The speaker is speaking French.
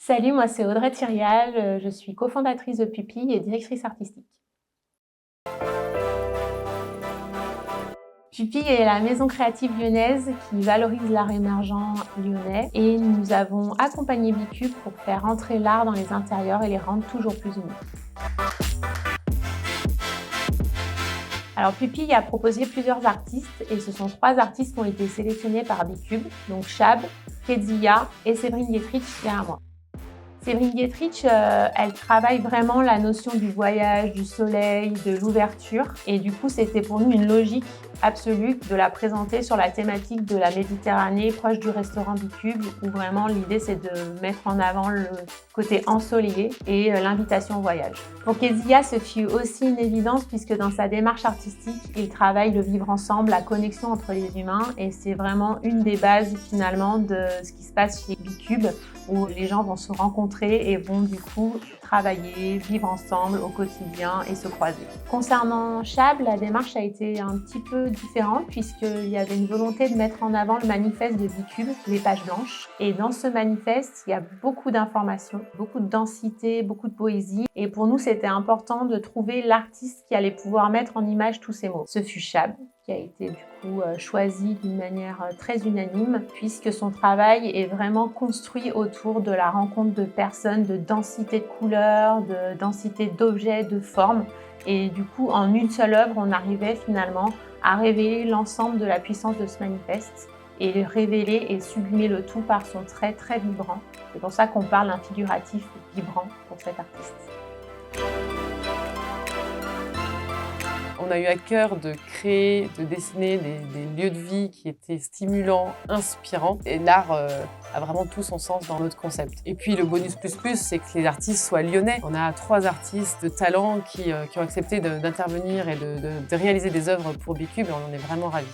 Salut, moi c'est Audrey Thirial, je suis cofondatrice de Pupille et directrice artistique. Pupille est la maison créative lyonnaise qui valorise l'art émergent lyonnais et nous avons accompagné Bicube pour faire entrer l'art dans les intérieurs et les rendre toujours plus uniques. Alors Pupille a proposé plusieurs artistes et ce sont 3 artistes qui ont été sélectionnés par Bicube, donc Chab, Kezia et Séverine Dietrich derrière moi. Séverine Dietrich, elle travaille vraiment la notion du voyage, du soleil, de l'ouverture. Et du coup, c'était pour nous une logique absolue de la présenter sur la thématique de la Méditerranée, proche du restaurant Bicube, où vraiment l'idée c'est de mettre en avant le côté ensoleillé et l'invitation au voyage. Pour Kezia, ce fut aussi une évidence puisque dans sa démarche artistique, il travaille le vivre ensemble, la connexion entre les humains. Et c'est vraiment une des bases finalement de ce qui se passe chez Bicube, où les gens vont se rencontrer et vont du coup travailler, vivre ensemble au quotidien et se croiser. Concernant Chab, la démarche a été un petit peu différente puisqu'il y avait une volonté de mettre en avant le manifeste de Bicube, les pages blanches. Et dans ce manifeste, il y a beaucoup d'informations, beaucoup de densité, beaucoup de poésie. Et pour nous, c'était important de trouver l'artiste qui allait pouvoir mettre en image tous ces mots. Ce fut Chab, qui a été du coup choisi d'une manière très unanime, puisque son travail est vraiment construit autour de la rencontre de personnes, de densité de couleurs, de densité d'objets, de formes. Et du coup, en une seule œuvre, on arrivait finalement à révéler l'ensemble de la puissance de ce manifeste et révéler et sublimer le tout par son trait très vibrant. C'est pour ça qu'on parle d'un figuratif vibrant pour cet artiste. On a eu à cœur de créer, de dessiner des lieux de vie qui étaient stimulants, inspirants. Et l'art a vraiment tout son sens dans notre concept. Et puis le bonus plus plus, c'est que les artistes soient lyonnais. On a 3 artistes de talent qui ont accepté d'intervenir et de réaliser des œuvres pour Bicube et on en est vraiment ravis.